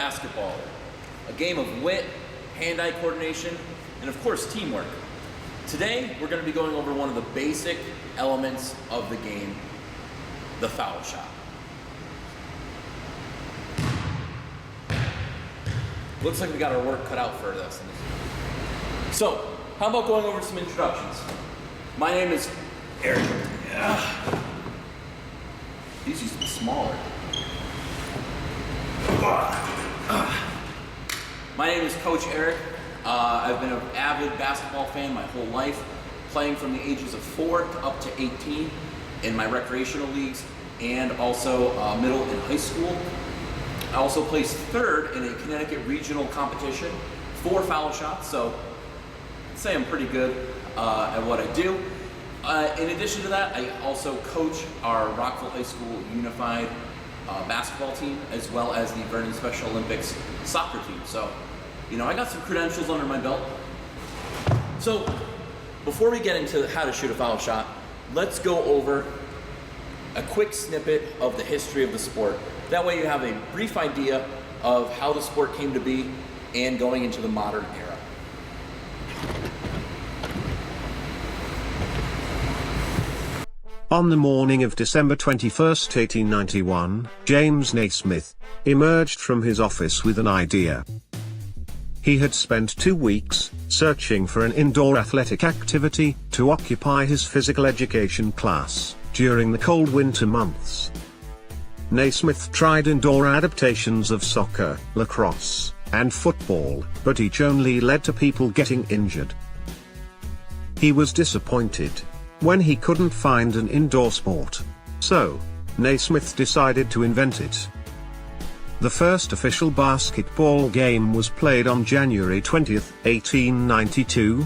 basketball, a game of wit, hand-eye coordination, and of course teamwork. Today, we're going to be going over one of the basic elements of the game, the foul shot. Looks like we got our work cut out for this. So, how about going over some introductions? My name is Eric. These used to be smaller. My name is Coach Eric. I've been an avid basketball fan my whole life, playing from the ages of 4 to up to 18 in my recreational leagues and also middle and high school. I also placed 3rd in a Connecticut regional competition for foul shots, so I'd say I'm pretty good at what I do. In addition to that, I also coach our Rockville High School Unified basketball team, as well as the Vernon Special Olympics soccer team. So, you know, I got some credentials under my belt. So, before we get into how to shoot a foul shot, let's go over a quick snippet of the history of the sport. That way you have a brief idea of how the sport came to be and going into the modern era. On the morning of December 21, 1891, James Naismith emerged from his office with an idea. He had spent 2 weeks searching for an indoor athletic activity to occupy his physical education class during the cold winter months. Naismith tried indoor adaptations of soccer, lacrosse, and football, but each only led to people getting injured. He was disappointed when he couldn't find an indoor sport. So, Naismith decided to invent it. The first official basketball game was played on January 20, 1892.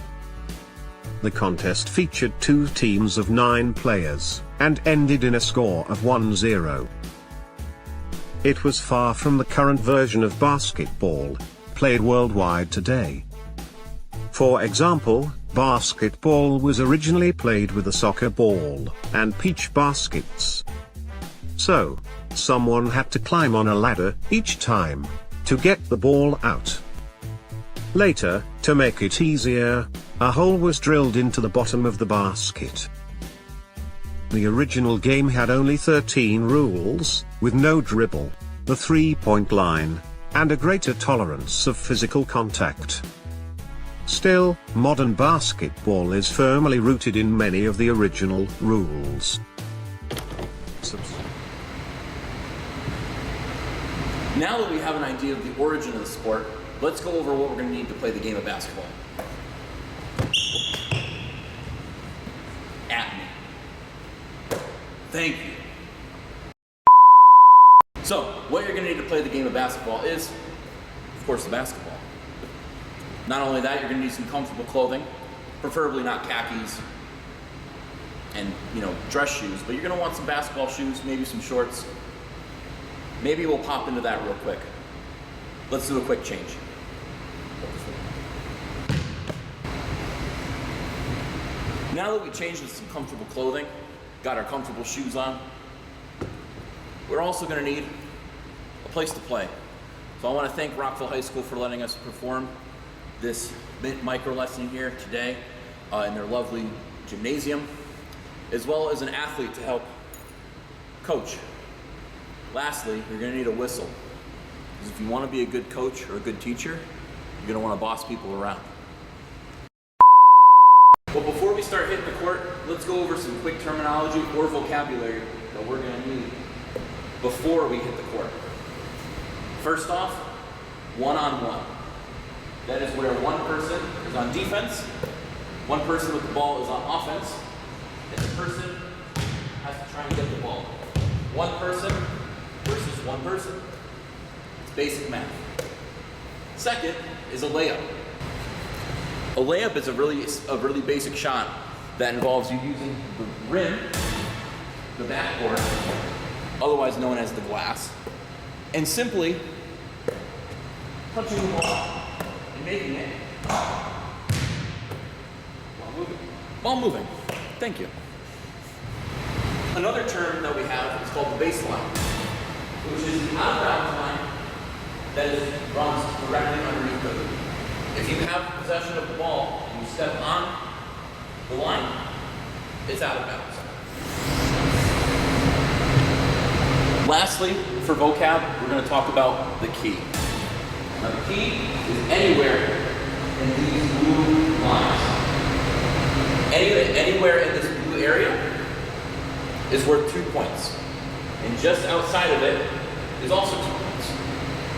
The contest featured 2 teams of 9 players, and ended in a score of 1-0. It was far from the current version of basketball, played worldwide today. For example, basketball was originally played with a soccer ball and peach baskets. So, someone had to climb on a ladder each time to get the ball out. Later, to make it easier, a hole was drilled into the bottom of the basket. The original game had only 13 rules, with no dribble, the 3-point line, and a greater tolerance of physical contact. Still, modern basketball is firmly rooted in many of the original rules. Now that we have an idea of the origin of the sport, let's go over what we're going to need to play the game of basketball. At me. Thank you. So, what you're going to need to play the game of basketball is, of course, the basketball. Not only that, you're going to need some comfortable clothing, preferably not khakis and, dress shoes, but you're going to want some basketball shoes, maybe some shorts. Maybe we'll pop into that real quick. Let's do a quick change. Now that we changed to some comfortable clothing, got our comfortable shoes on, we're also going to need a place to play. So I want to thank Rockville High School for letting us perform this micro lesson here today in their lovely gymnasium, as well as an athlete to help coach. Lastly, you're going to need a whistle, because if you want to be a good coach or a good teacher, you're going to want to boss people around. But before we start hitting the court, let's go over some quick terminology or vocabulary that we're going to need before we hit the court. First off, one-on-one. That is where one person is on defense, one person with the ball is on offense, and the person has to try and get the ball. One person versus one person. It's basic math. Second is a layup. A layup is a really basic shot that involves you using the rim, the backboard, otherwise known as the glass, and simply touching the ball and making it while moving. Thank you. Another term that we have is called the baseline, which is the out-of-bounds line that runs directly underneath the hoop. If you have possession of the ball and you step on the line, it's out of bounds. Lastly, for vocab, we're going to talk about the key. Now the key is anywhere in these blue lines. Anywhere in this blue area is worth 2 points. And just outside of it is also 2 points.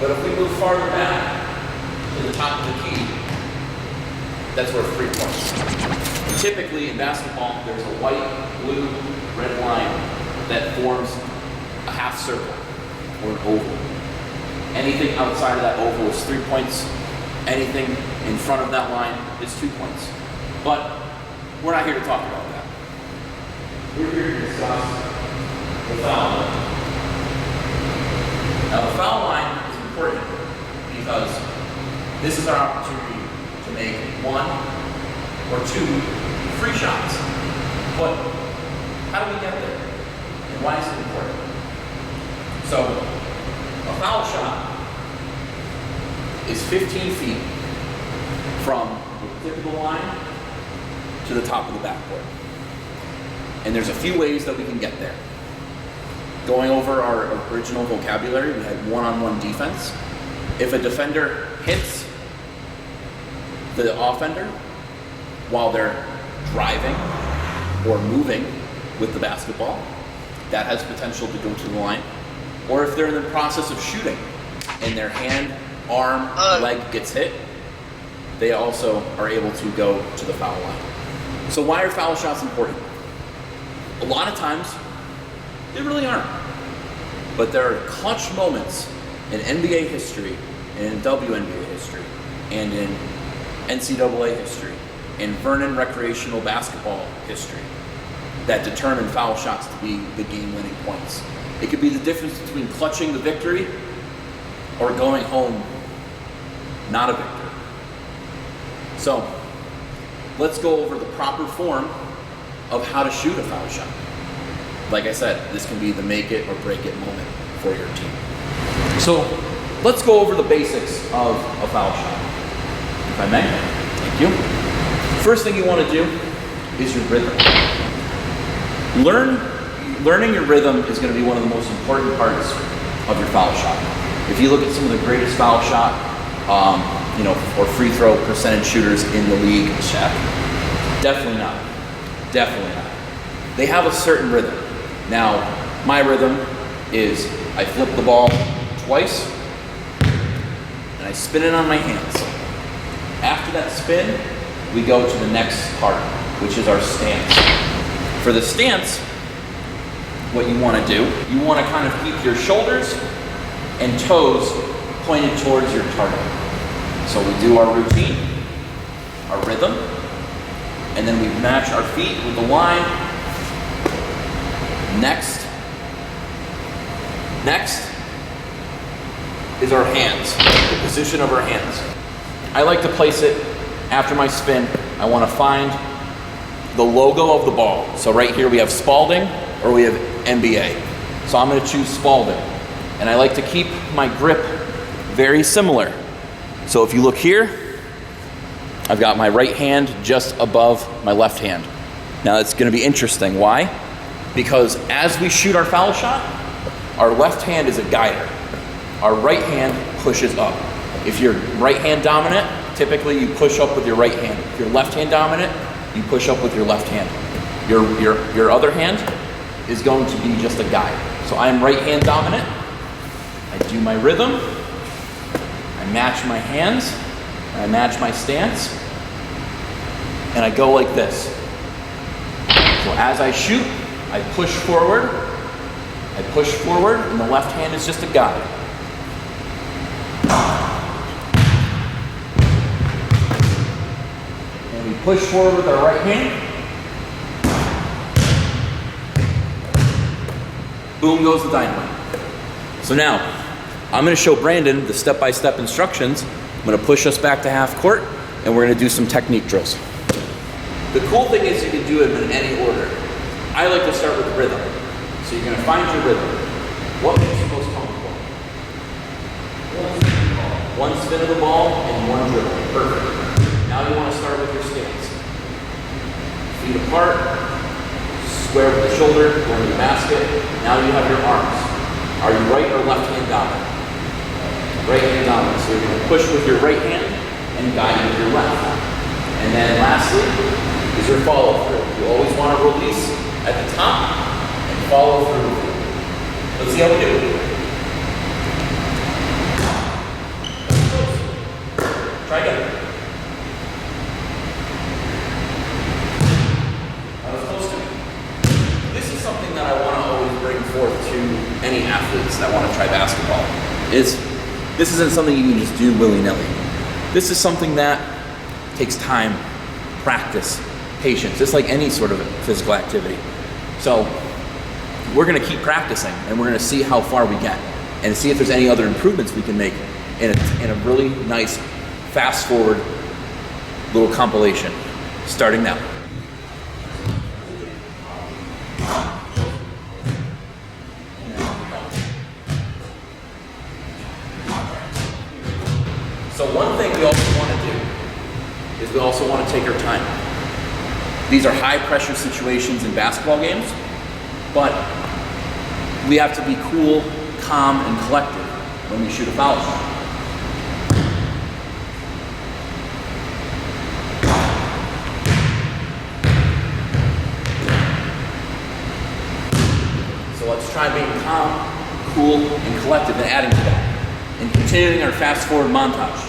But if we move farther back to the top of the key, that's worth 3 points. And typically in basketball, there's a white, blue, red line that forms a half circle or an oval. Anything outside of that oval is 3 points. Anything in front of that line is 2 points. But we're not here to talk about that. We're here to discuss the foul line. Now the foul line is important because this is our opportunity to make 1 or 2 free shots. But how do we get there? And why is it important? So, a foul shot is 15 feet from the tip of the line to the top of the backboard. And there's a few ways that we can get there. Going over our original vocabulary, we had one-on-one defense. If a defender hits the offender while they're driving or moving with the basketball, that has potential to go to the line. Or if they're in the process of shooting and their hand, arm, leg gets hit, they also are able to go to the foul line. So why are foul shots important? A lot of times, they really aren't. But there are clutch moments in NBA history, and in WNBA history, and in NCAA history, and Vernon recreational basketball history that determine foul shots to be the game-winning points. It could be the difference between clutching the victory or going home not a victor. So, let's go over the proper form of how to shoot a foul shot. Like I said, this can be the make it or break it moment for your team. So, let's go over the basics of a foul shot. If I may. Thank you. First thing you want to do is your rhythm. Learning your rhythm is going to be one of the most important parts of your foul shot. If you look at some of the greatest foul shot, or free throw percentage shooters in the league, Shaq, definitely not. Definitely not. They have a certain rhythm. Now, my rhythm is I flip the ball twice and I spin it on my hands. After that spin, we go to the next part, which is our stance. For the stance, what you want to do, you want to kind of keep your shoulders and toes pointed towards your target. So we do our routine, our rhythm, and then we match our feet with the line. Next is our hands, the position of our hands. I like to place it after my spin. I want to find the logo of the ball. So right here we have Spalding or we have NBA. So I'm going to choose Spalding. And I like to keep my grip very similar. So if you look here, I've got my right hand just above my left hand. Now it's going to be interesting. Why? Because as we shoot our foul shot, our left hand is a guider. Our right hand pushes up. If you're right hand dominant, typically you push up with your right hand. If you're left hand dominant, you push up with your left hand. Your other hand is going to be just a guide. So I'm right hand dominant. I do my rhythm. I match my hands. I match my stance. And I go like this. So as I shoot, I push forward, and the left hand is just a guide. And we push forward with our right hand. Boom goes the dynamite. So now, I'm going to show Brandon the step-by-step instructions. I'm going to push us back to half court, and we're going to do some technique drills. The cool thing is you can do it in any order. I like to start with rhythm. So you're going to find your rhythm. What makes you most comfortable? 1, 2, spin of the ball and one dribble. Perfect. Now you want to start with your stance. Feet apart, square with the shoulder, going to the basket. Now you have your arms. Are you right or left hand dominant? Right hand dominant. So you're going to push with your right hand and guide with your left. And then lastly is your follow through. You always want to release at the top and follow through. Let's see how we do. Try again. That was close to me. This is something that I want to always bring forth to any athletes that want to try basketball. This isn't something you can just do willy-nilly. This is something that takes time, practice, patience. It's like any sort of physical activity. So we're going to keep practicing, and we're going to see how far we get, and see if there's any other improvements we can make in a really nice, fast-forward little compilation, starting now. So one thing we also want to do is we also want to take our time. These are high-pressure situations in basketball games, but we have to be cool, calm, and collected when we shoot a foul shot. So let's try being calm, cool, and collected and adding to that, and continuing our fast-forward montage.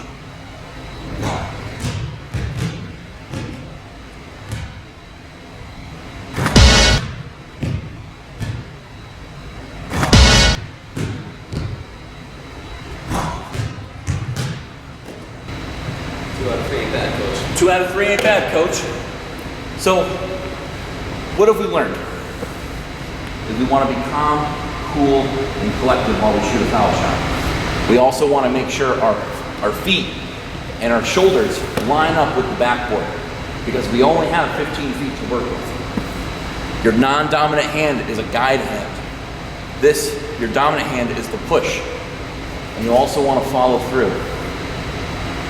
Two out of three ain't bad, coach. So, what have we learned? Is we want to be calm, cool, and collected while we shoot a foul shot. We also want to make sure our feet and our shoulders line up with the backboard, because we only have 15 feet to work with. Your non-dominant hand is a guide hand. Your dominant hand is the push. And you also want to follow through.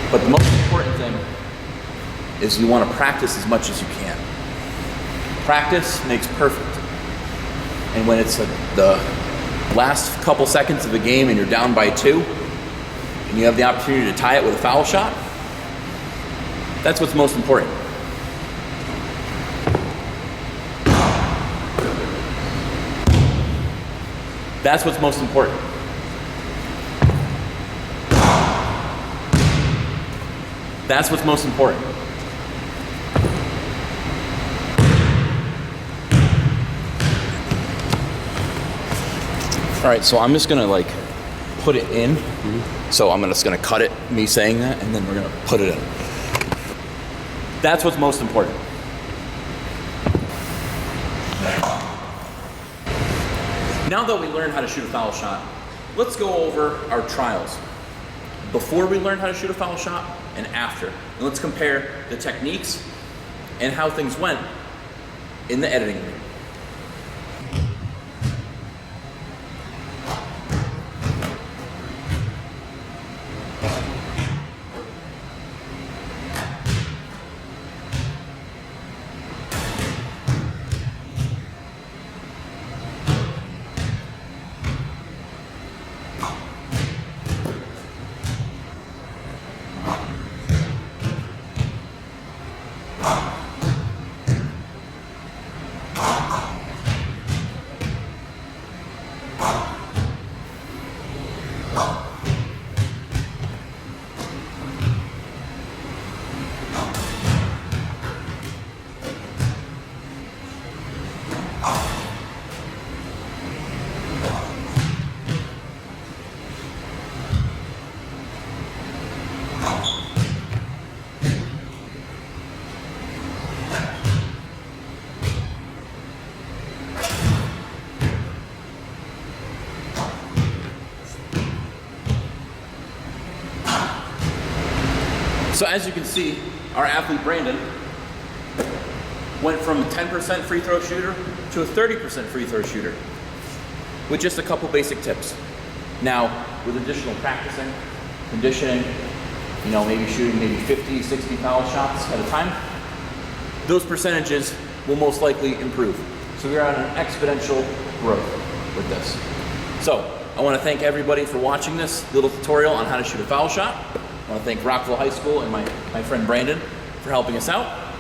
But the most important thing is you want to practice as much as you can. Practice makes perfect. And when it's the last couple seconds of the game and you're down by 2, and you have the opportunity to tie it with a foul shot, that's what's most important. That's what's most important. That's what's most important. All right, so I'm just gonna put it in. So I'm just gonna cut it, me saying that, and then we're gonna put it in. That's what's most important. Now that we learned how to shoot a foul shot, let's go over our trials. Before we learned how to shoot a foul shot and after. And let's compare the techniques and how things went in the editing room. So as you can see, our athlete Brandon went from a 10% free throw shooter to a 30% free throw shooter with just a couple basic tips. Now, with additional practicing, conditioning, you know, maybe shooting maybe 50, 60 foul shots at a time, those percentages will most likely improve. So we're on an exponential growth with this. So I want to thank everybody for watching this little tutorial on how to shoot a foul shot. I want to thank Rockville High School and my friend Brandon for helping us out.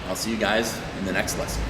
I'll see you guys in the next lesson.